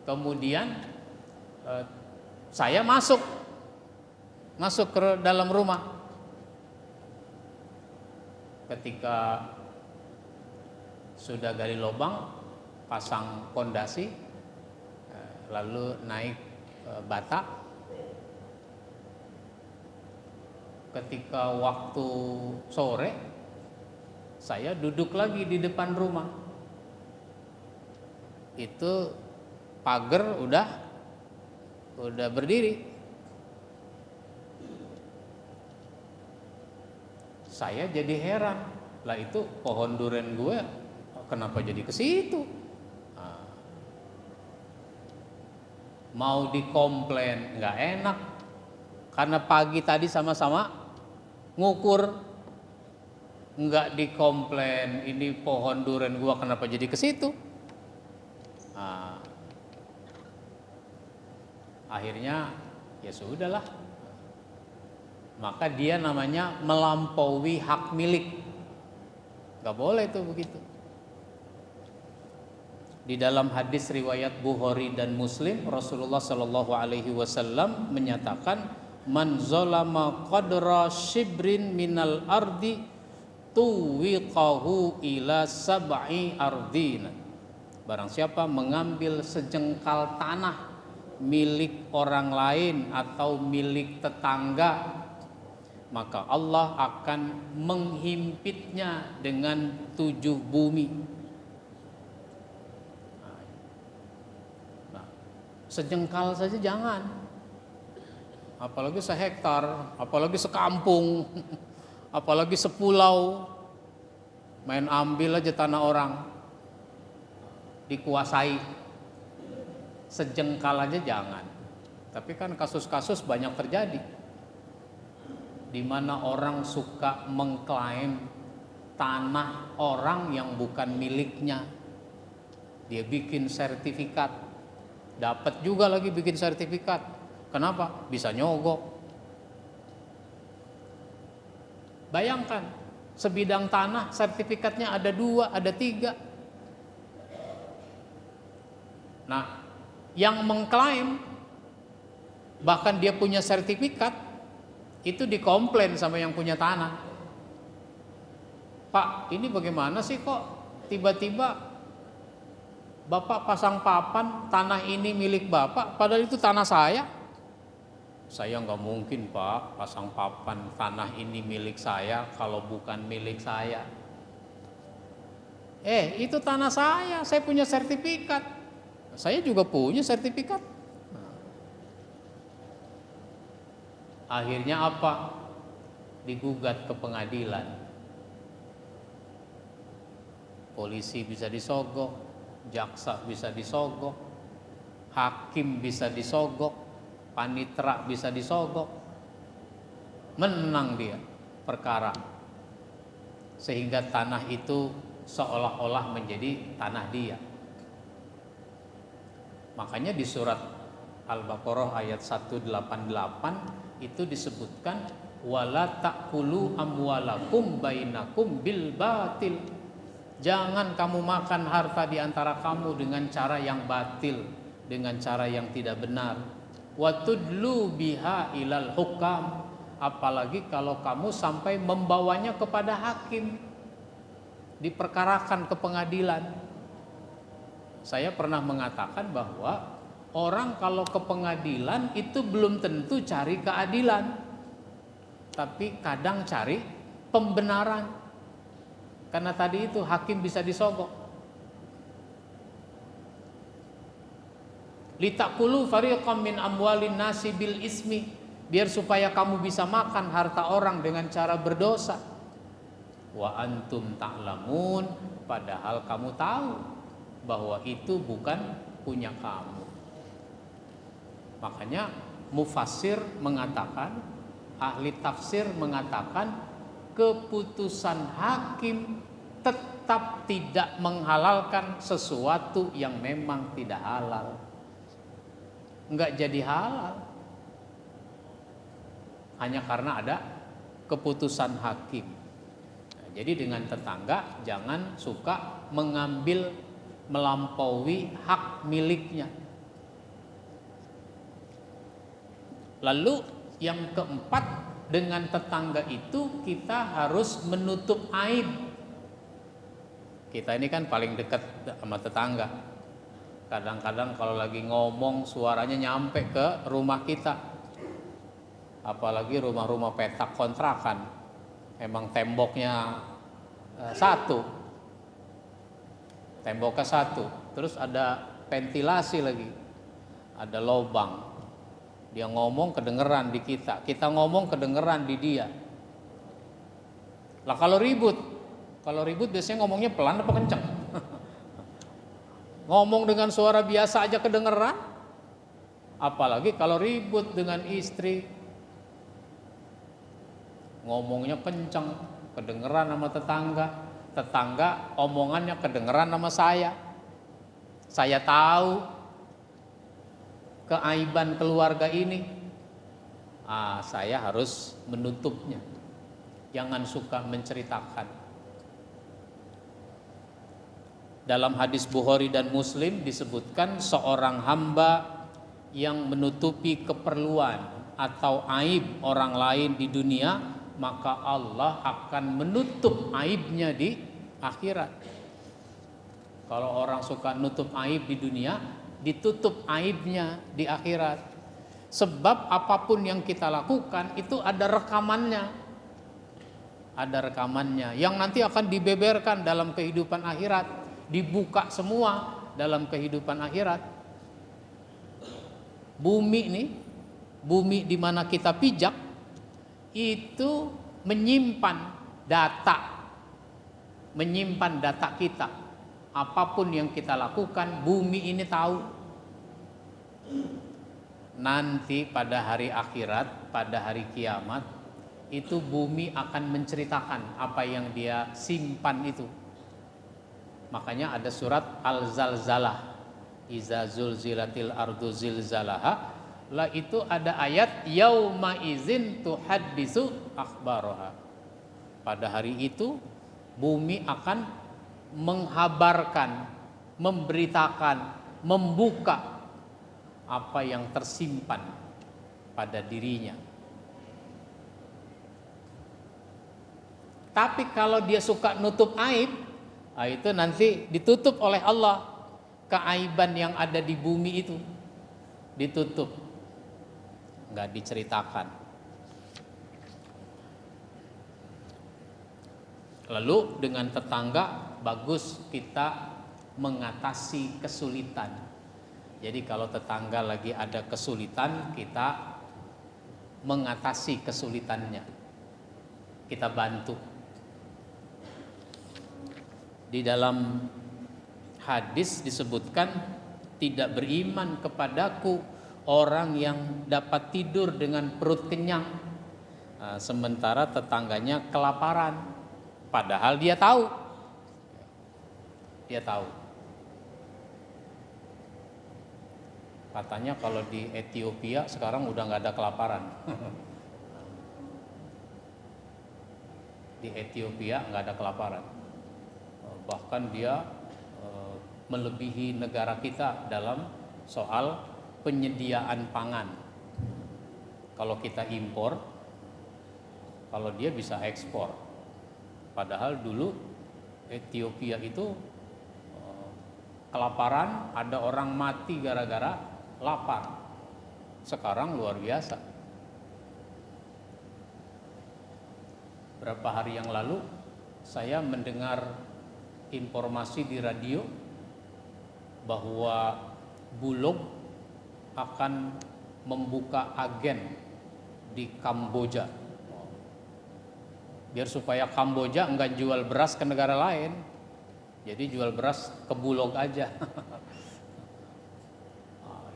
Kemudian saya masuk ke dalam rumah. Ketika sudah gali lubang, pasang pondasi, lalu naik bata. Ketika waktu sore, saya duduk lagi di depan rumah. Itu pagar udah berdiri. Saya jadi heran, lah itu pohon durian gue kenapa jadi ke situ? Mau dikomplain nggak enak, karena pagi tadi sama-sama ngukur, nggak dikomplain ini pohon durian gue kenapa jadi ke situ? Akhirnya ya sudahlah. Maka dia namanya melampaui hak milik. Gak boleh itu begitu. Di dalam hadis riwayat Bukhari dan Muslim, Rasulullah Shallallahu Alaihi Wasallam menyatakan, man zolama qadra shibrin minal ardi tuwiqahu ila sab'i ardina. Barang siapa mengambil sejengkal tanah milik orang lain atau milik tetangga, maka Allah akan menghimpitnya dengan 7 bumi. Nah, sejengkal saja jangan, apalagi sehektar, apalagi sekampung, apalagi sepulau. Main ambil aja tanah orang, dikuasai. Sejengkal aja jangan. Tapi kan kasus-kasus banyak terjadi, di mana orang suka mengklaim tanah orang yang bukan miliknya. Dia bikin sertifikat, dapat juga lagi bikin sertifikat. Kenapa? Bisa nyogok. Bayangkan, sebidang tanah sertifikatnya ada 2, ada 3. Nah, yang mengklaim bahkan dia punya sertifikat itu dikomplain sama yang punya tanah. Pak, ini bagaimana sih kok tiba-tiba Bapak pasang papan tanah ini milik Bapak, padahal itu tanah saya. Saya nggak mungkin Pak pasang papan tanah ini milik saya kalau bukan milik saya. Itu tanah saya punya sertifikat. Saya juga punya sertifikat. Akhirnya apa? Digugat ke pengadilan. Polisi bisa disogok, jaksa bisa disogok, hakim bisa disogok, panitera bisa disogok. Menang dia perkara, sehingga tanah itu seolah-olah menjadi tanah dia. Makanya di surat Al-Baqarah ayat 188 itu disebutkan, wala ta'kulu amwalakum bainakum bil batil. Jangan kamu makan harta di antara kamu dengan cara yang batil, dengan cara yang tidak benar. Wa tudlu biha ilal hukam. Apalagi kalau kamu sampai membawanya kepada hakim, diperkarakan ke pengadilan. Saya pernah mengatakan bahwa orang kalau ke pengadilan itu belum tentu cari keadilan, tapi kadang cari pembenaran. Karena tadi itu hakim bisa disogok. Litakulu fariqam min amwalin nasi bil ismi, biar supaya kamu bisa makan harta orang dengan cara berdosa. Wa antum ta'lamun, padahal kamu tahu bahwa itu bukan punya kamu. Makanya mufassir mengatakan, ahli tafsir mengatakan, keputusan hakim tetap tidak menghalalkan sesuatu yang memang tidak halal. Enggak jadi halal hanya karena ada keputusan hakim. Nah, jadi dengan tetangga jangan suka mengambil melampaui hak miliknya. Lalu yang keempat, dengan tetangga itu kita harus menutup aib. Kita ini kan paling dekat sama tetangga. Kadang-kadang kalau lagi ngomong suaranya nyampe ke rumah kita. Apalagi rumah-rumah petak kontrakan. Emang temboknya satu. Temboknya satu. Terus ada ventilasi lagi. Ada lubang. Dia ngomong kedengeran di kita. Kita ngomong kedengeran di dia. Lah kalau ribut biasanya ngomongnya pelan apa kenceng? Ngomong dengan suara biasa aja kedengeran, apalagi kalau ribut dengan istri, ngomongnya kenceng, kedengeran sama tetangga omongannya kedengeran sama saya tahu keaiban keluarga ini, saya harus menutupnya, jangan suka menceritakan. Dalam hadis Bukhari dan Muslim disebutkan seorang hamba yang menutupi keperluan atau aib orang lain di dunia, maka Allah akan menutup aibnya di akhirat. Kalau orang suka nutup aib di dunia, ditutup aibnya di akhirat. Sebab apapun yang kita lakukan itu ada rekamannya. Ada rekamannya yang nanti akan dibeberkan dalam kehidupan akhirat. Dibuka semua dalam kehidupan akhirat. Bumi di mana kita pijak itu menyimpan data kita. Apapun yang kita lakukan, bumi ini tahu. Nanti pada hari akhirat, pada hari kiamat, itu bumi akan menceritakan apa yang dia simpan itu. Makanya ada surat Al-Zalzalah, Iza zulzilatil ardu zilzalaha. Lah itu ada ayat yauma izin tuhaddisu akhbaraha. Pada hari itu bumi akan menghabarkan, memberitakan, membuka apa yang tersimpan pada dirinya. Tapi kalau dia suka nutup aib, itu nanti ditutup oleh Allah. Keaiban yang ada di bumi itu ditutup, nggak diceritakan. Lalu dengan tetangga bagus kita mengatasi kesulitan. Jadi kalau tetangga lagi ada kesulitan, kita mengatasi kesulitannya, kita bantu. Di dalam hadis disebutkan, tidak beriman kepadaku orang yang dapat tidur dengan perut kenyang, sementara tetangganya kelaparan, padahal dia tahu. Katanya kalau di Ethiopia sekarang udah nggak ada kelaparan. Di Ethiopia nggak ada kelaparan. Bahkan dia melebihi negara kita dalam soal penyediaan pangan. Kalau kita impor, kalau dia bisa ekspor. Padahal dulu Ethiopia itu kelaparan, ada orang mati gara-gara lapar. Sekarang luar biasa. Berapa hari yang lalu saya mendengar informasi di radio bahwa Bulog akan membuka agen di Kamboja, biar supaya Kamboja enggak jual beras ke negara lain, jadi jual beras ke Bulog aja.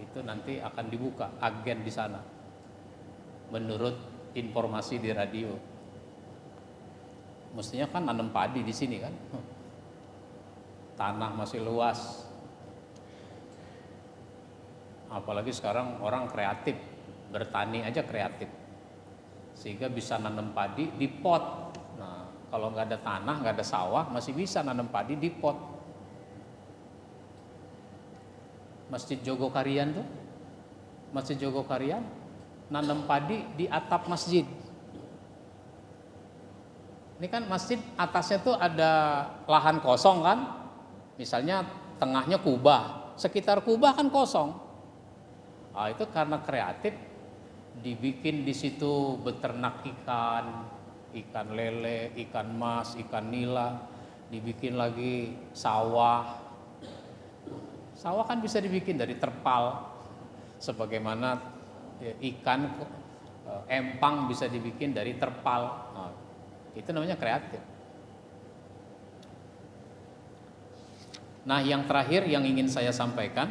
Itu nanti akan dibuka agen di sana, menurut informasi di radio. Mestinya kan nanam padi di sini kan. Tanah masih luas. Apalagi sekarang orang kreatif, bertani aja kreatif. Sehingga bisa nanam padi di pot. Nah, kalau nggak ada tanah, nggak ada sawah, masih bisa nanam padi di pot. Masjid Jogokarian tuh, Masjid Jogokarian nanam padi di atap masjid. Ini kan masjid atasnya tuh ada lahan kosong kan, misalnya tengahnya kubah, sekitar kubah kan kosong. Itu karena kreatif, dibikin di situ beternak ikan, ikan lele, ikan mas, ikan nila, dibikin lagi sawah. Sawah kan bisa dibikin dari terpal, sebagaimana ikan empang bisa dibikin dari terpal. Itu namanya kreatif. Nah, yang terakhir yang ingin saya sampaikan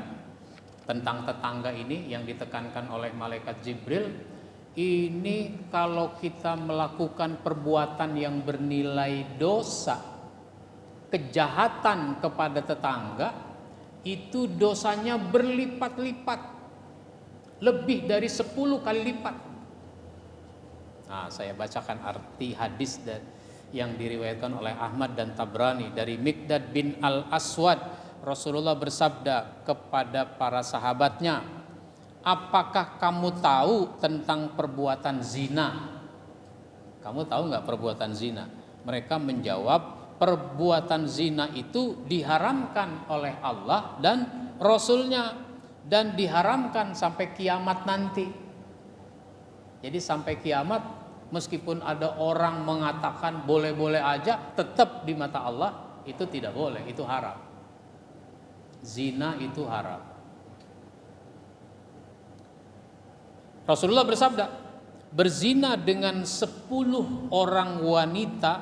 tentang tetangga ini yang ditekankan oleh malaikat Jibril, ini kalau kita melakukan perbuatan yang bernilai dosa, kejahatan kepada tetangga, itu dosanya berlipat-lipat, lebih dari 10 kali lipat. Nah, saya bacakan arti hadis yang diriwayatkan oleh Ahmad dan Tabrani dari Miqdad bin Al-Aswad. Rasulullah bersabda kepada para sahabatnya, apakah kamu tahu tentang perbuatan zina? Kamu tahu nggak perbuatan zina? Mereka menjawab, perbuatan zina itu diharamkan oleh Allah dan Rasulnya, dan diharamkan sampai kiamat nanti. Jadi sampai kiamat, meskipun ada orang mengatakan boleh-boleh aja, tetap di mata Allah itu tidak boleh, itu haram. Zina itu haram. Rasulullah bersabda, berzina dengan 10 orang wanita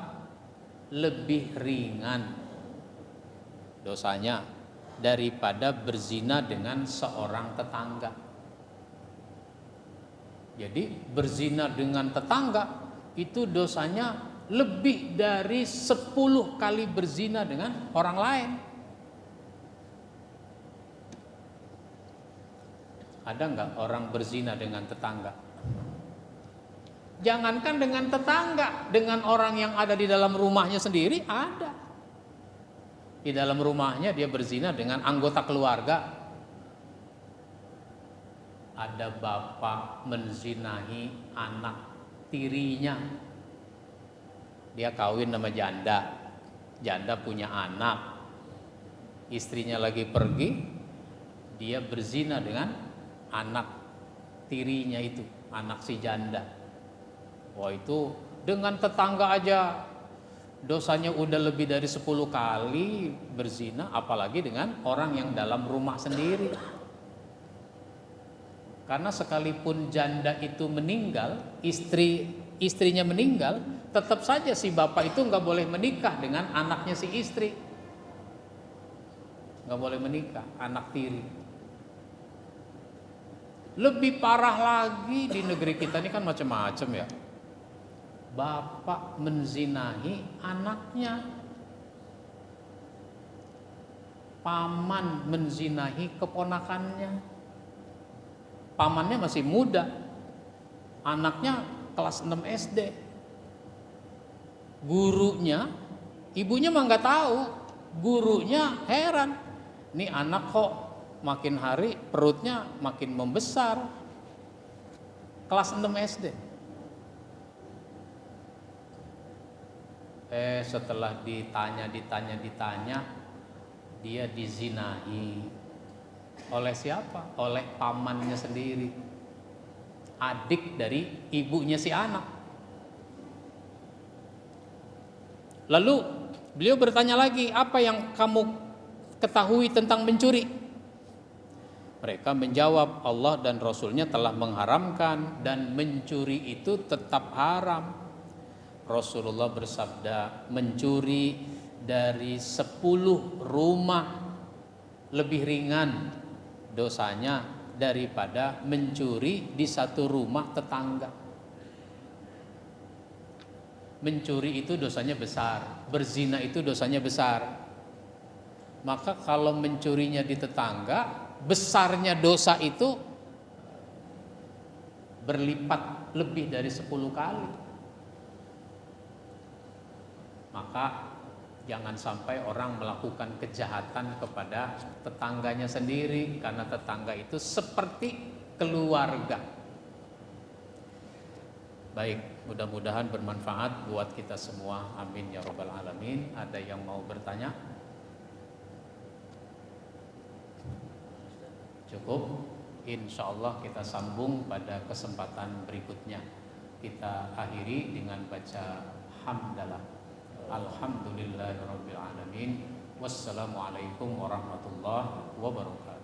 lebih ringan dosanya daripada berzina dengan seorang tetangga. Jadi berzina dengan tetangga itu dosanya lebih dari 10 kali berzina dengan orang lain. Ada nggak orang berzina dengan tetangga? Jangankan dengan tetangga, dengan orang yang ada di dalam rumahnya sendiri ada. Di dalam rumahnya dia berzina dengan anggota keluarga. Ada bapak menzinahi anak tirinya. Dia kawin sama janda. Janda punya anak. Istrinya lagi pergi, dia berzina dengan anak tirinya itu, anak si janda. Wah, itu dengan tetangga aja dosanya udah lebih dari 10 kali berzina, apalagi dengan orang yang dalam rumah sendiri. Karena sekalipun janda itu meninggal, istrinya meninggal, tetap saja si bapak itu nggak boleh menikah dengan anaknya si istri, nggak boleh menikah, anak tiri. Lebih parah lagi di negeri kita ini kan macam-macam ya. Bapak menzinahi anaknya, paman menzinahi keponakannya. Pamannya masih muda, anaknya kelas 6 SD. Gurunya, ibunya mah nggak tahu, gurunya heran, nih anak kok makin hari perutnya makin membesar, kelas 6 SD. Setelah ditanya, dia dizinahi. Oleh siapa? Oleh pamannya sendiri, adik dari ibunya si anak. Lalu beliau bertanya lagi, apa yang kamu ketahui tentang mencuri? Mereka menjawab, Allah dan Rasulnya telah mengharamkan dan mencuri itu tetap haram. Rasulullah bersabda, mencuri dari 10 rumah lebih ringan dosanya daripada mencuri di satu rumah tetangga. Mencuri itu dosanya besar, berzina itu dosanya besar. Maka kalau mencurinya di tetangga, besarnya dosa itu berlipat lebih dari 10 kali. Maka jangan sampai orang melakukan kejahatan kepada tetangganya sendiri, karena tetangga itu seperti keluarga. Baik, mudah-mudahan bermanfaat buat kita semua. Amin ya rabbal alamin. Ada yang mau bertanya? Cukup. Insya Allah kita sambung pada kesempatan berikutnya. Kita akhiri dengan baca hamdalah. Alhamdulillahirabbil alamin. Wassalamualaikum warahmatullahi wabarakatuh.